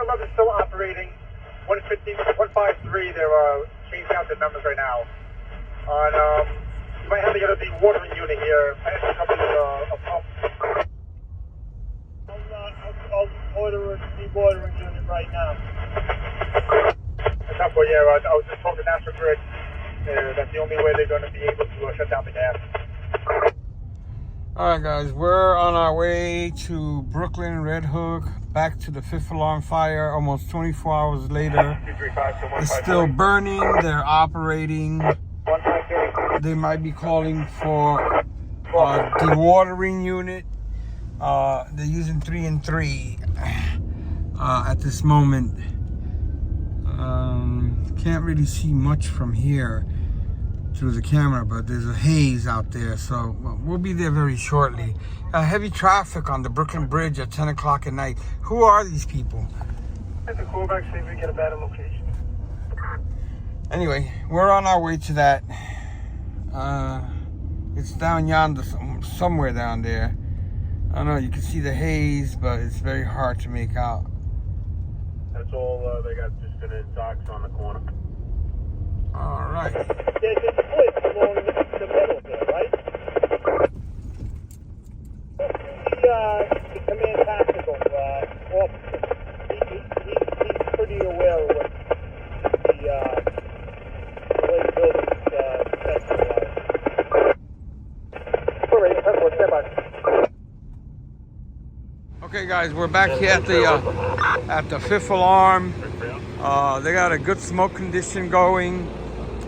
members still operating. 153, they're changing out their members right now. On, you might have to get a dewatering unit here. I have to come with a pump. I'll order a dewatering unit right now. That's for, yeah, I was just talking to National Grid. That's the only way they're going to be able to shut down the gas. Alright guys, we're on our way to Brooklyn, Red Hook, back to the 5th alarm fire almost 24 hours later. It's still burning, they're operating. They might be calling for a dewatering unit. They're using 3 and 3 at this moment. Can't really see much from here through the camera, but there's a haze out there, so we'll be there very shortly. Heavy traffic on the Brooklyn Bridge at 10 o'clock at night. Who are these people? The callback, see if we get a better location. Anyway, we're on our way to that. It's down yonder, somewhere down there. I don't know, you can see the haze, but it's very hard to make out. That's all they got, just gonna docks on the corner. All right. There's a split along the middle there, right? The command tactical officer. He's pretty aware of what the way the building's centralized. All right, stand by. Okay, guys, we're back here at the 5th alarm. They got a good smoke condition going,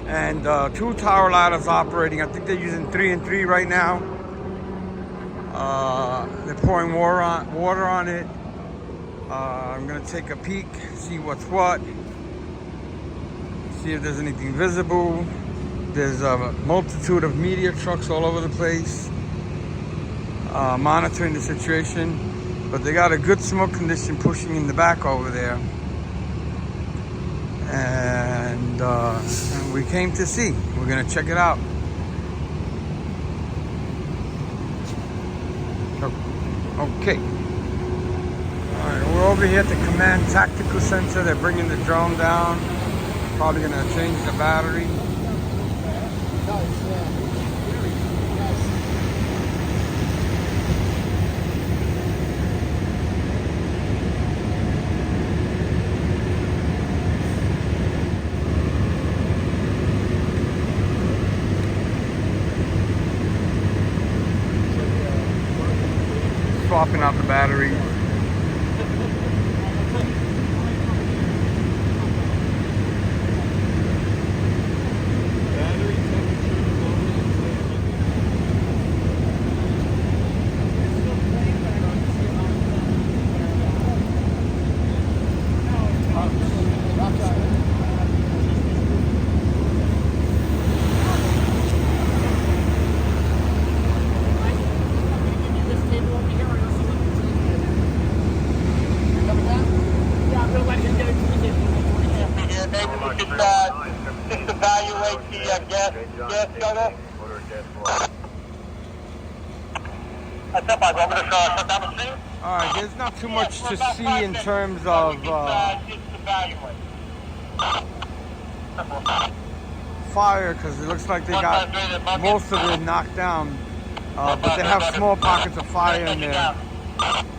and 2 tower ladders operating. I think they're using 3 and 3 right now. They're pouring water on it. I'm gonna take a peek, see what's what, see if there's anything visible. There's a multitude of media trucks all over the place, monitoring the situation. But they got a good smoke condition pushing in the back over there. And we came to see. We're gonna check it out. Okay. All right, we're over here at the Command Tactical Center. They're bringing the drone down. Probably gonna change the battery. Swapping out the battery. Just evaluate the gas shuttle. That's up, I'm going to shut down the scene. All right, there's not too much to see in terms of fire, because it looks like they got most of it knocked down, but they have small pockets of fire in there.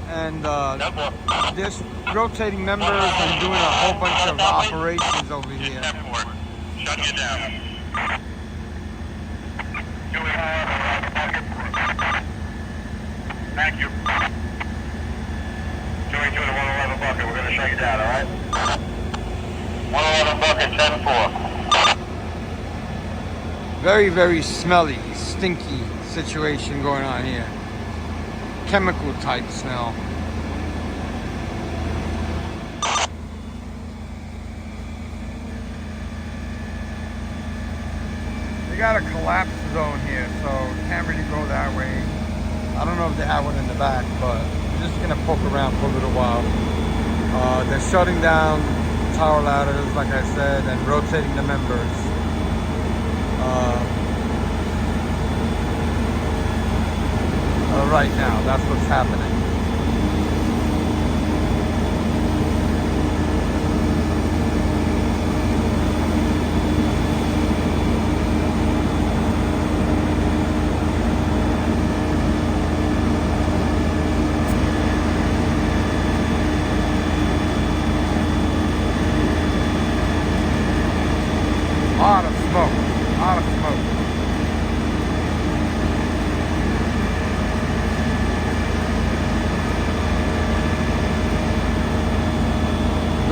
And there's rotating members and doing a whole bunch of operations over here. Shut you down. Thank you. Joey to the 111 bucket, we're going to shut you down, alright? 111 bucket, 10-4. Very, very smelly, stinky situation going on here. Chemical type smell. They got a collapse zone here, so can't really go that way. I don't know if they have one in the back, but I'm just gonna poke around for a little while. They're shutting down tower ladders, like I said, and rotating the members. Right now, that's what's happening.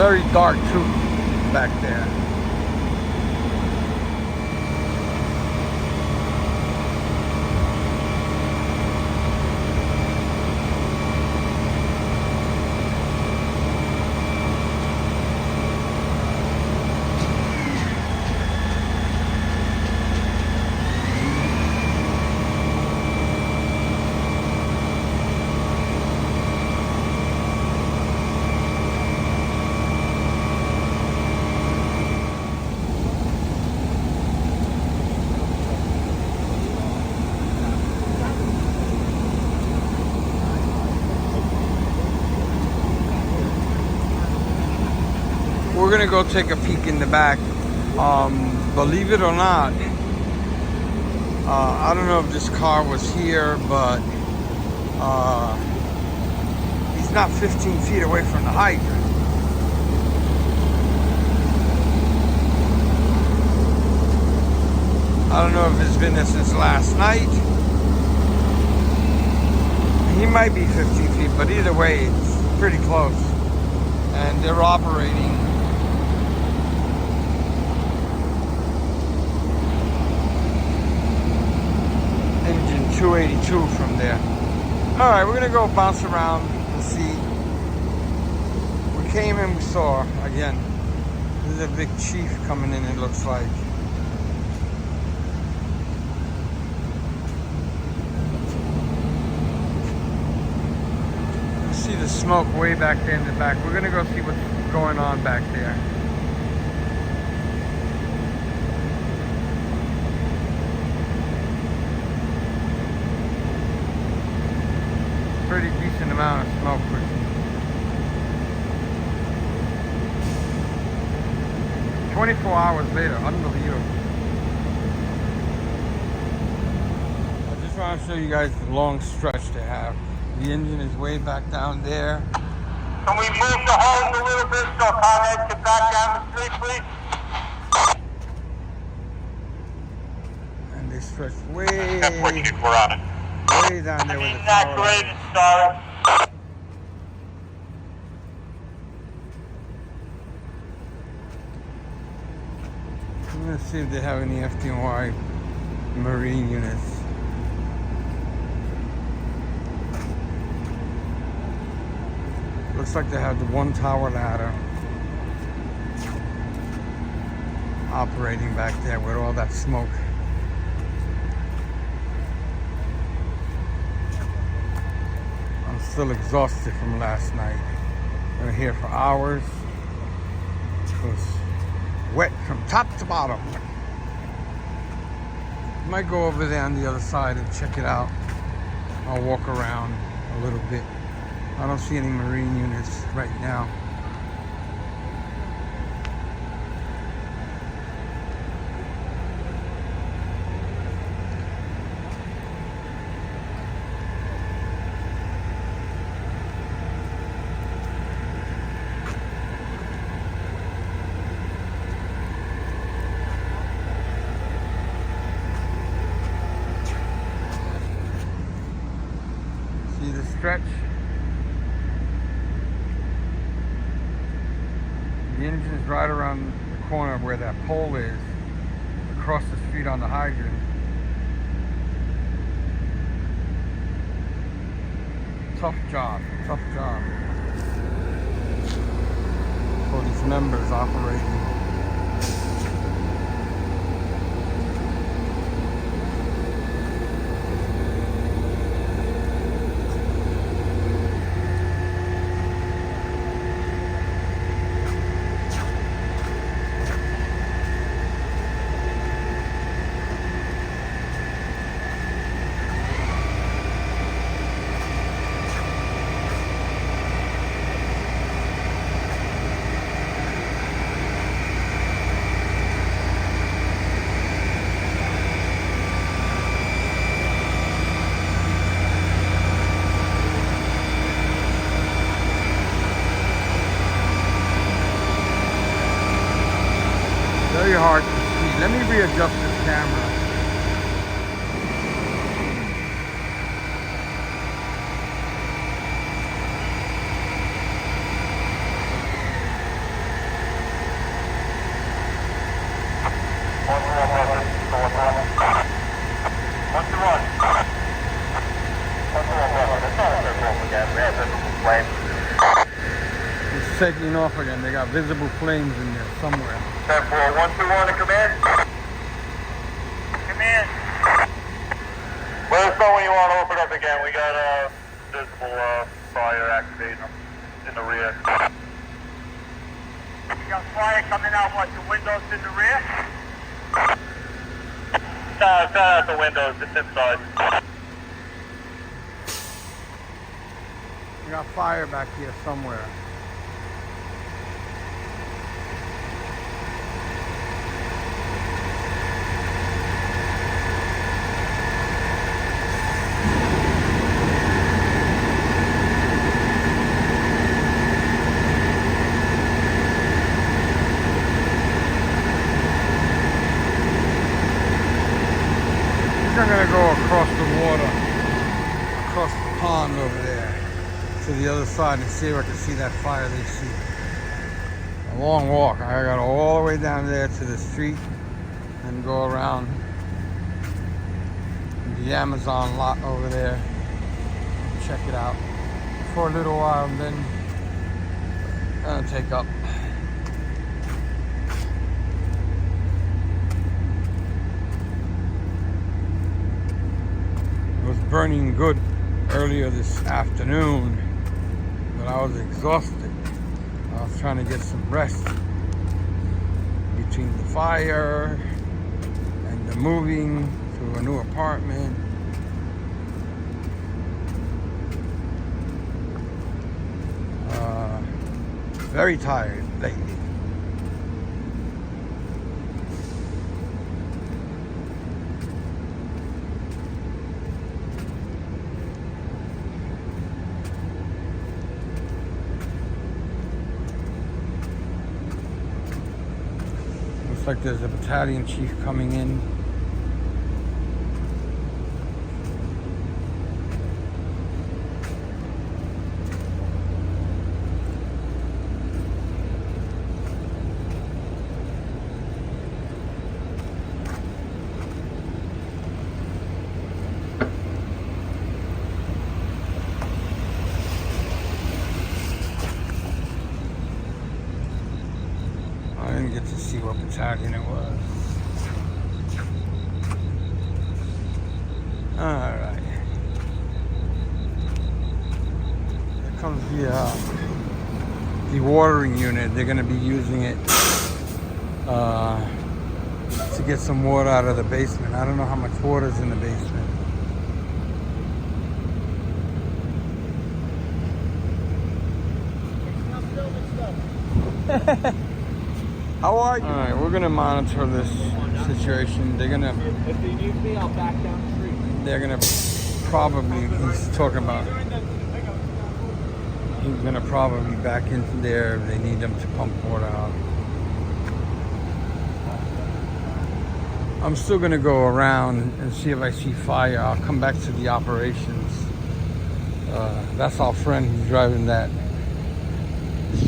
Very dark too back there. We're gonna go take a peek in the back. Believe it or not, I don't know if this car was here, but he's not 15 feet away from the hydrant. I don't know if it's been there since last night. He might be 15 feet, but either way, it's pretty close. And they're operating. Engine 282 from there. All right, we're gonna go bounce around and see. We came and we saw, again, there's a big chief coming in, it looks like. See the smoke way back there in the back. We're gonna go see what's going on back there. Pretty decent amount of smoke. 24 hours later, unbelievable. I just want to show you guys the long stretch they have. The engine is way back down there. Can we move the hose a little bit so Conrad can back down the street, please? And they stretch way, We're on it. way down there with the Not power great, line. sorry. I'm gonna see if they have any Fdny marine units. Looks like they have the one tower ladder operating back there with all that smoke. I'm still exhausted from last night. We were here for hours. It was wet from top to bottom. Might go over there on the other side and check it out. I'll walk around a little bit. I don't see any marine units right now. See the stretch? The engine's right around the corner where that pole is, across the street on the hydrant. Tough job, tough job. For these members operating. Very hard to see. Let me readjust this camera. again. We have visible flames. It's taking off again. They got visible flames in there somewhere. 10-4-1-2-1 to command. Command. Let us know when you want to open up again. We got visible fire activating in the rear. You got fire coming out, what, the windows in the rear? No, it's not out the windows, it's inside. We got fire back here somewhere. I'm gonna go across the water, across the pond over there to the other side and see if I can see that fire they see. A long walk. I gotta go all the way down there to the street and go around the Amazon lot over there. Check it out for a little while and then I'm gonna take up. It was burning good earlier this afternoon, but I was exhausted. I was trying to get some rest between the fire and the moving to a new apartment. Very tired lately. Looks like there's a battalion chief coming in. I didn't get to see what battalion it was. Alright. Here comes the watering unit. They're going to be using it to get some water out of the basement. I don't know how much water is in the basement. How are you? All right, we're gonna monitor this situation. They're gonna. If they need me, I'll back down the street. They're gonna probably. He's talking about. He's gonna probably back into there if they need them to pump water out. I'm still gonna go around and see if I see fire. I'll come back to the operations. That's our friend who's driving that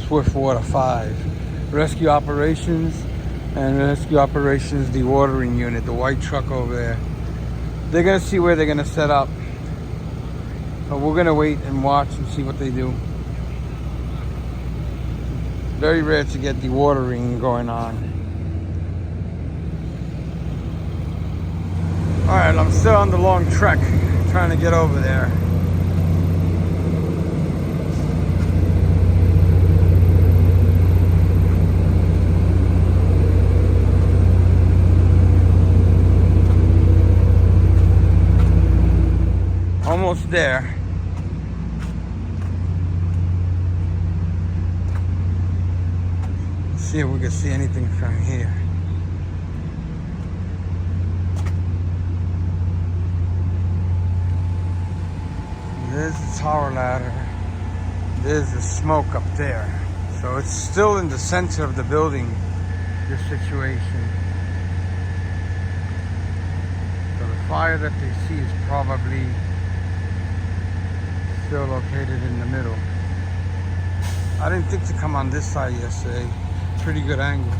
Swiftwater 5. Rescue operations and rescue operations dewatering unit, the white truck over there. They're gonna see where they're gonna set up. But we're gonna wait and watch and see what they do. Very rare to get dewatering going on. All right, I'm still on the long trek trying to get over there. Almost there. Let's see if we can see anything from here. There's the tower ladder. There's the smoke up there. So it's still in the center of the building, this situation. So the fire that they see is probably still located in the middle. I didn't think to come on this side yesterday. Pretty good angle.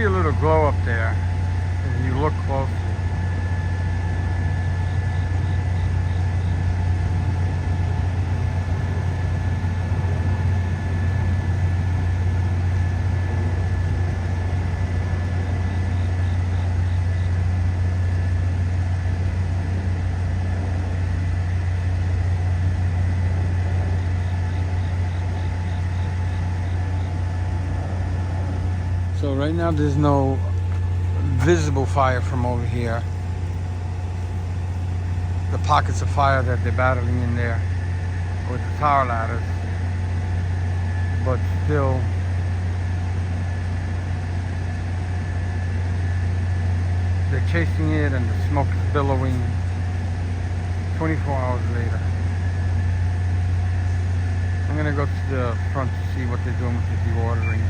see a little glow up there if you look closely. So right now there's no visible fire from over here. The pockets of fire that they're battling in there with the tower ladders. But still, they're chasing it and the smoke is billowing 24 hours later. I'm gonna go to the front to see what they're doing with the dewatering.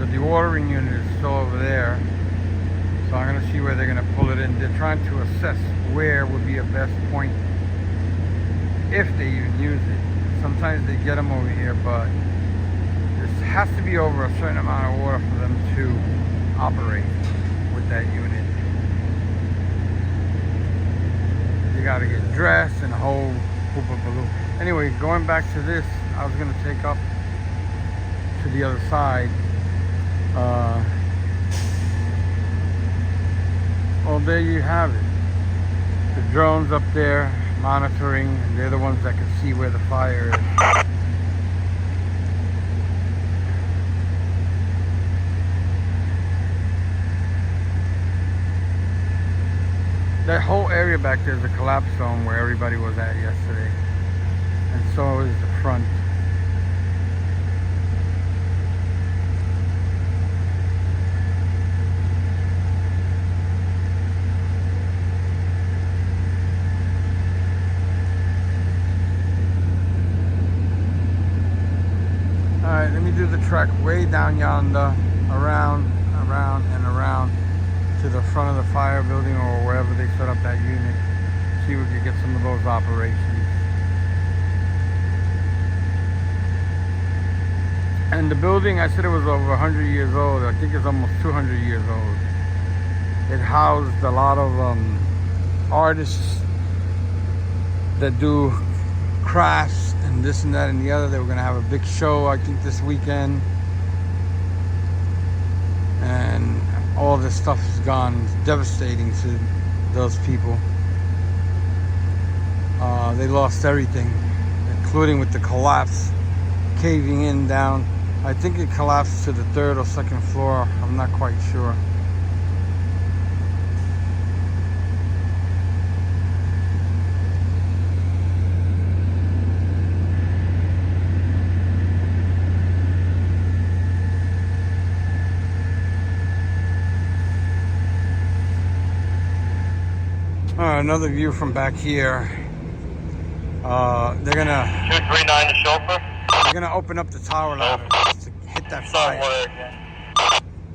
Dewatering unit is still over there, so I'm going to see where they're going to pull it in. They're trying to assess where would be a best point if they even use it. Sometimes they get them over here, but there has to be over a certain amount of water for them to operate with that unit. You got to get dressed and a whole hoop of balloon. Anyway, going back to this, I was going to take up to the other side. Well, there you have it. The drones up there monitoring, and they're the ones that can see where the fire is. That whole area back there is a collapse zone where everybody was at yesterday, and so is the front. Alright, let me do the trek way down yonder, around, and around to the front of the fire building or wherever they set up that unit. See if we can get some of those operations. And the building, I said it was over 100 years old. I think it's almost 200 years old. It housed a lot of artists that do crafts and this and that and the other. They were going to have a big show, I think, this weekend, and all this stuff is gone. It's devastating to those people. They lost everything, including with the collapse, caving in down. I think it collapsed to the 3rd or 2nd floor. I'm not quite sure. Another view from back here. They're gonna 239 the chauffeur. They're gonna open up the tower ladder to hit that fire.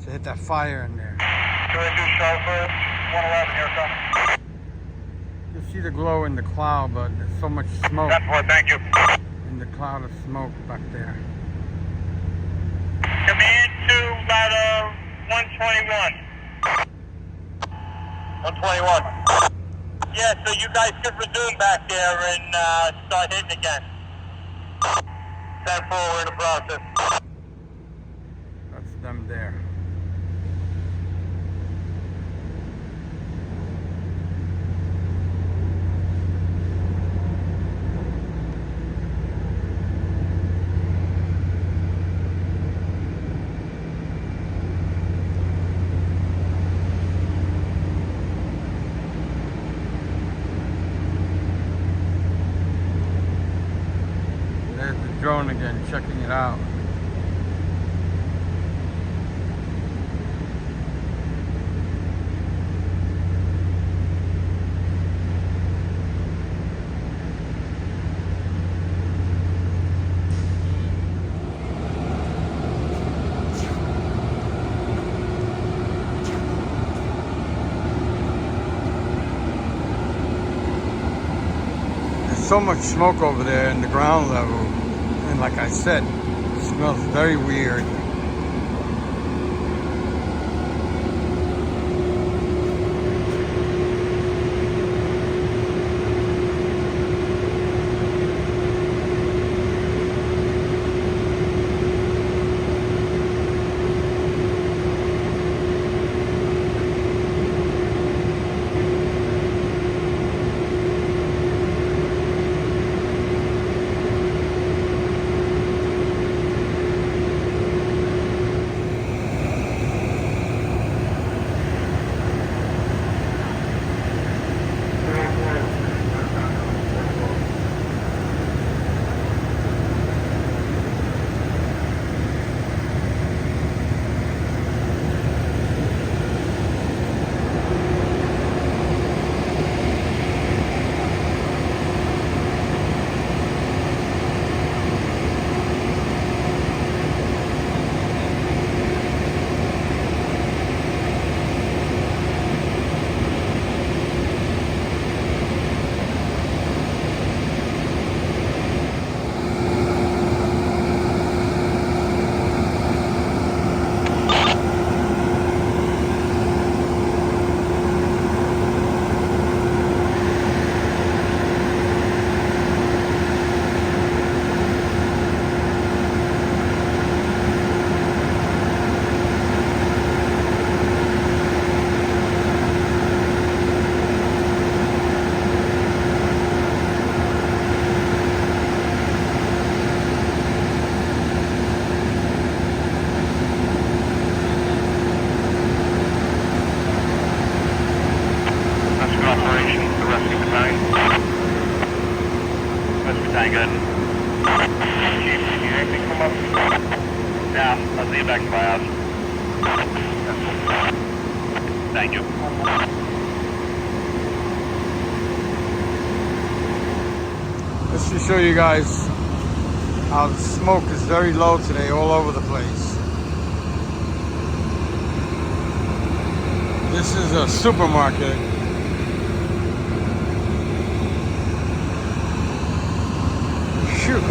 To hit that fire in there. 282 chauffeur, 111 here, come. You see the glow in the cloud, but there's so much smoke. Thank you. In the cloud of smoke back there. Command to ladder 121. 121. Yeah, so you guys could resume back there and start hitting again. 10-4, we're in the process. That's them there. Drone again, checking it out. so much smoke over there in the ground level, and like I said, it smells very weird. Thank you. Let's just show you guys how the smoke is very low today all over the place. This is a supermarket. Shoot.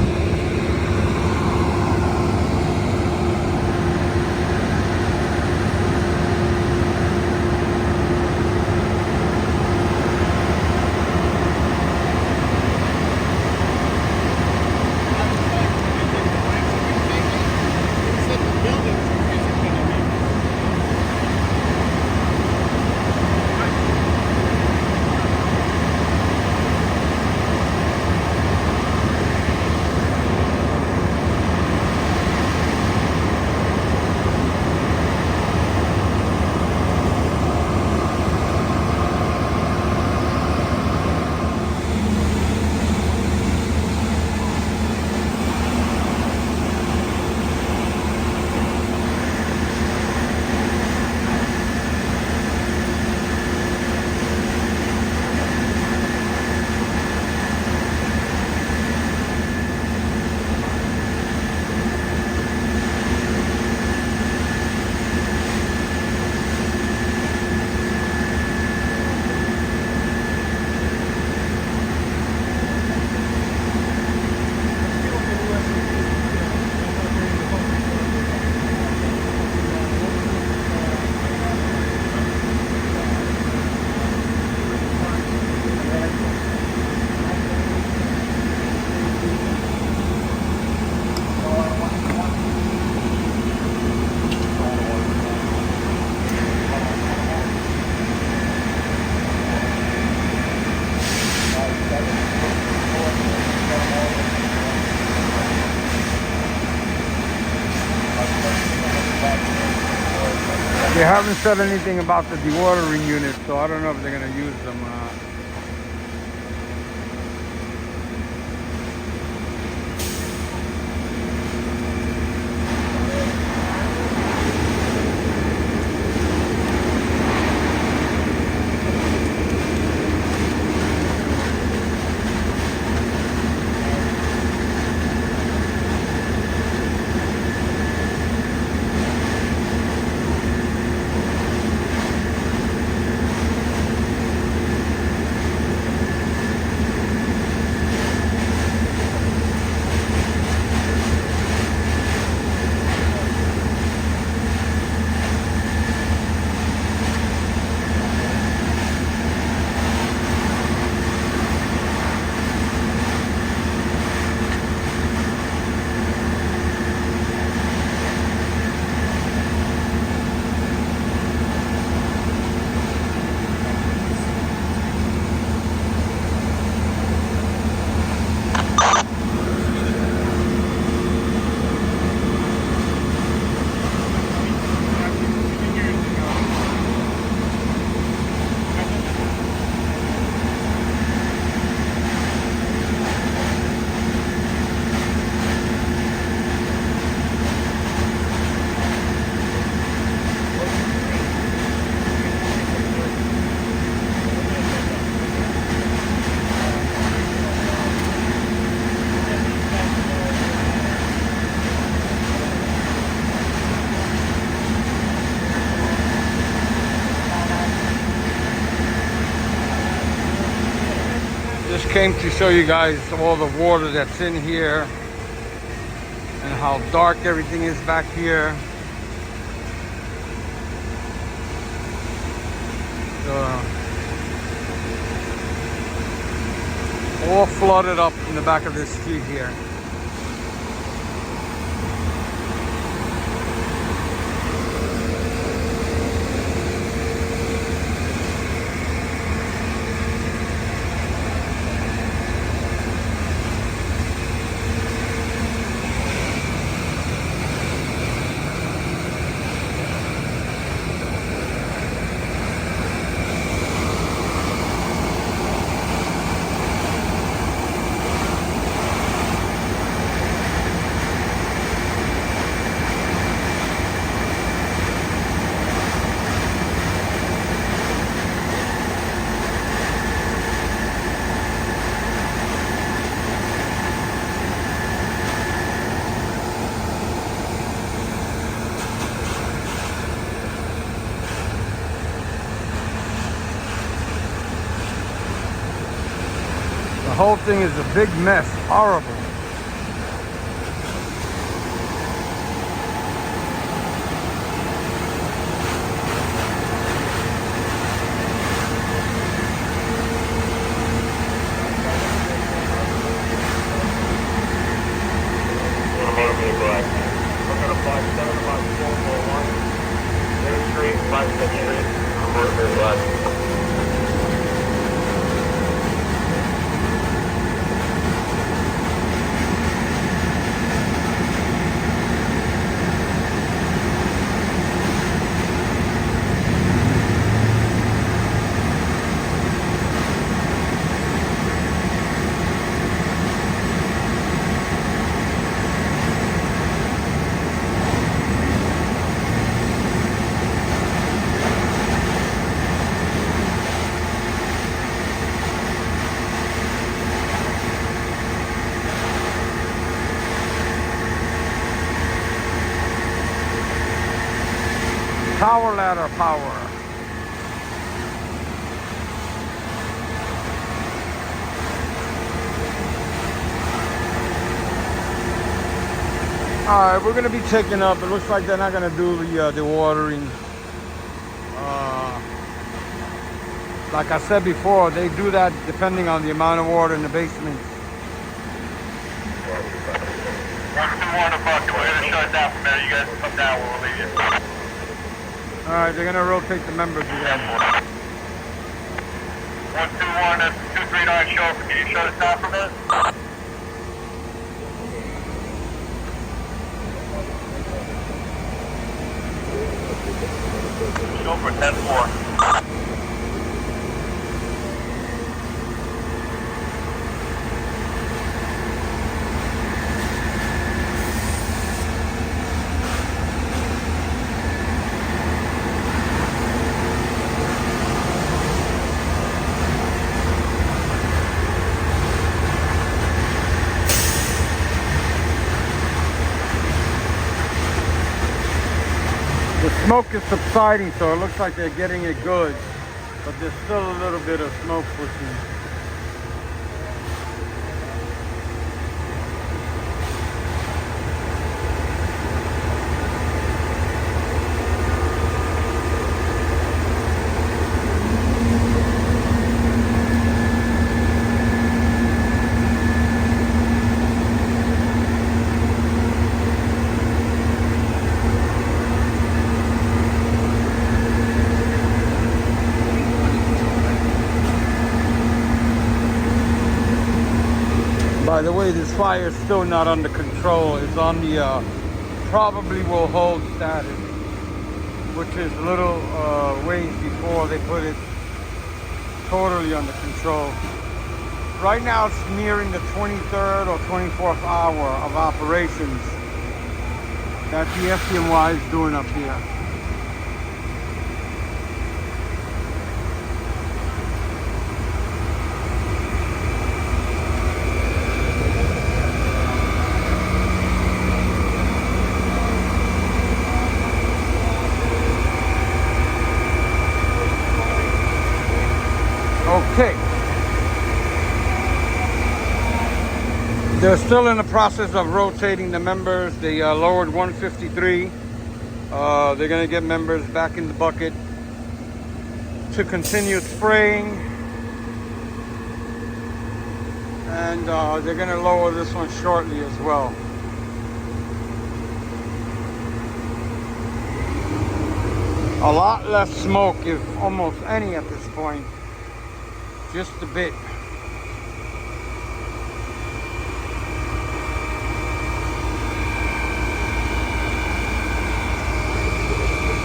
They haven't said anything about the dewatering unit, so I don't know if they're going to use them or not. just came to show you guys all the water that's in here and how dark everything is back here. All flooded up in the back of this street here. The whole thing is a big mess, horrible. Power ladder power. All right, we're gonna be taking up. It looks like they're not gonna do the watering. Like I said before, they do that depending on the amount of water in the basement. 121 o'clock, we're gonna shut it down from there. You guys come down, we'll leave you. All right, they're gonna rotate the members again. 121, that's 239 chauffeur. Can you shut us down for a minute? Chauffeur 10-4. The smoke is subsiding, so it looks like they're getting it good, but there's still a little bit of smoke pushing. By the way, this fire is still not under control. It's on the probably will hold status, which is a little ways before they put it totally under control. Right now it's nearing the 23rd or 24th hour of operations that the FDNY is doing up here. Okay. They're still in the process of rotating the members. They lowered 153. They're going to get members back in the bucket to continue spraying. And they're going to lower this one shortly as well. A lot less smoke, if almost any at this point. Just a bit.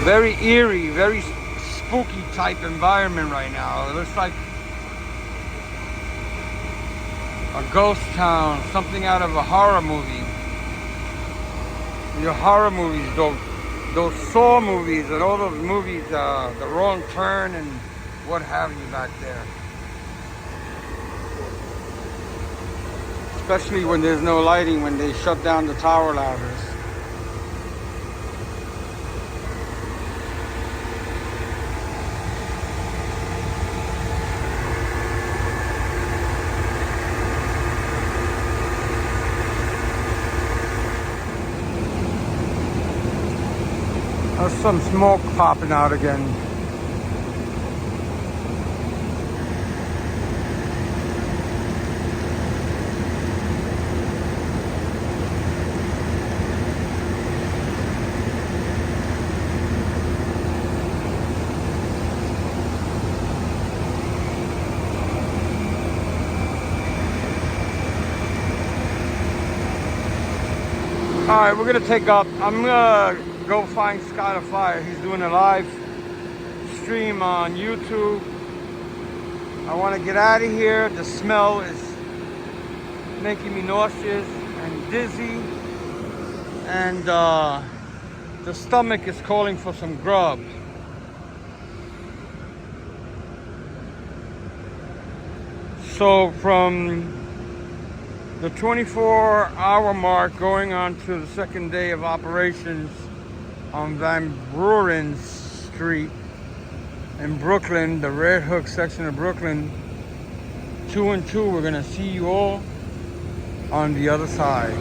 Very eerie, very spooky type environment right now. It looks like a ghost town, something out of a horror movie. Your horror movies, those Saw movies and all those movies, The Wrong Turn and what have you back there. Especially when there's no lighting, when they shut down the tower ladders. There's some smoke popping out again. All right, we're gonna take up. I'm gonna go find Sky of Fire. He's doing a live stream on YouTube. I want to get out of here. The smell is making me nauseous and dizzy, and the stomach is calling for some grub. So from the 24-hour mark going on to the second day of operations on Van Buren Street in Brooklyn, the Red Hook section of Brooklyn, 2 and 2, we're gonna see you all on the other side.